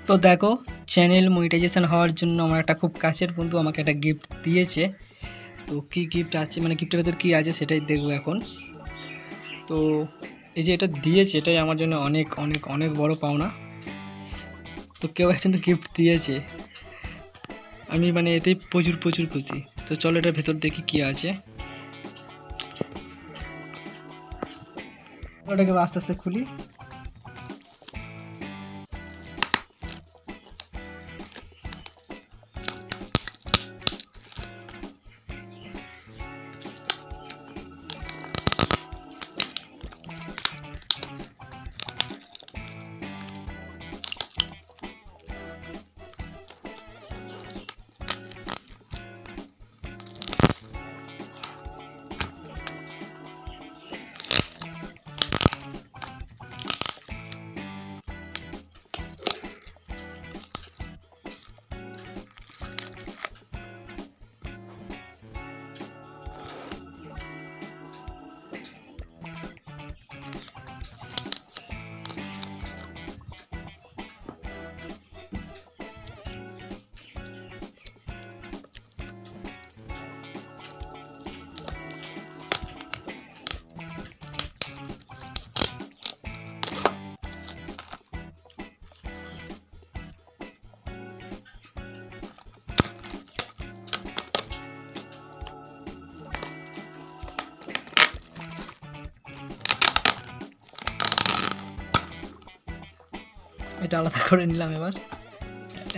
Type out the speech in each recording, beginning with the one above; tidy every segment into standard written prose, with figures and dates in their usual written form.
তো দেখো, channel monetization হওয়ার জন্য আমার একটা খুব কাছের বন্ধু আমাকে একটা গিফট দিয়েছে। তো কি গিফট আছে, মানে গিফটের ভেতর কী আছে সেটাই দেখবো এখন। তো এই যে এটা দিয়েছে, এটাই আমার জন্য অনেক অনেক অনেক বড় পাওনা। তো কেউ একজন তো গিফট দিয়েছে, আমি মানে এতেই প্রচুর প্রচুর খুশি। তো চলো এটার ভেতর দেখি কী আছে। ওটাকে আস্তে আস্তে খুলি। এটা আলাদা করে নিলাম। এবার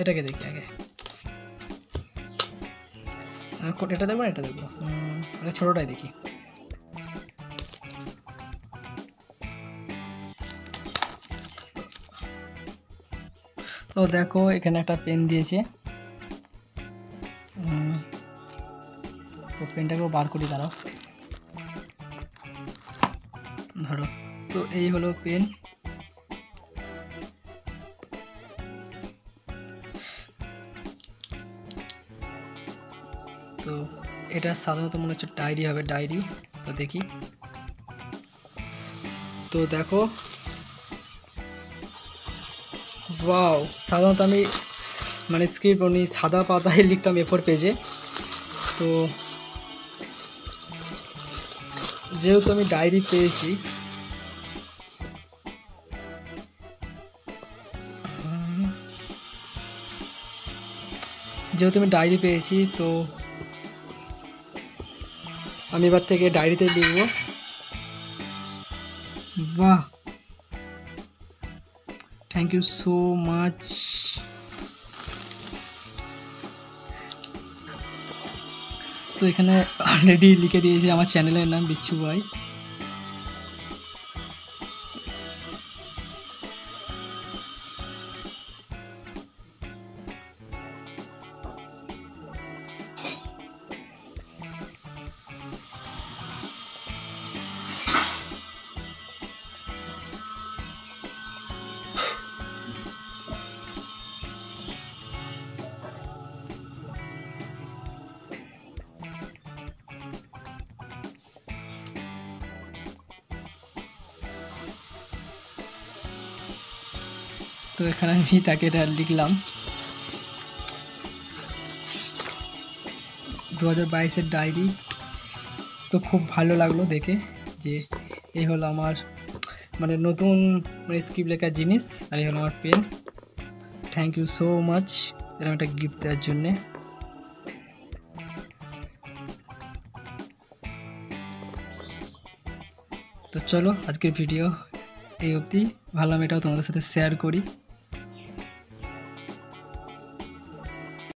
এটাকে দেখি আগে, এটা দেখবো না, এটা দেখবো, এটা ছোটোটাই দেখি। তো দেখো এখানে একটা পেন দিয়েছে। তো পেনটাকেও বার করি, দাঁড়াও, ধরো। তো এই হলো পেন। তো এটা সাধারণত মনে হচ্ছে ডায়েরি হবে, ডায়েরি। তো দেখি। তো দেখো, ওয়াও, সাধারণত আমি মানে স্ক্রিপ্ট উনি সাদা পাতায় লিখতাম A4 পেজে। তো যেহেতু আমি ডায়েরি পেয়েছি, তো আমি এবার থেকে ডায়েরিতে লিখব। বাহ, থ্যাংক ইউ সো মাচ। তো এখানে অলরেডি লিখে দিয়েছে আমার চ্যানেলের নাম, বিচ্ছু ভাই। তো এখানে আমি তাকে এটা লিখলাম 2022-এর ডায়েরি। তো খুব ভালো লাগলো দেখে যে এই হলো আমার মানে নতুন মানে স্ক্রিপ্ট লেখার জিনিস, আর এই হলো আমার pen. Thank you so much এরকম একটা গিফট দেওয়ার জন্যে। তো চলো আজকের ভিডিও এই অবধি, ভাবলাম এটাও তোমাদের সাথে শেয়ার করি।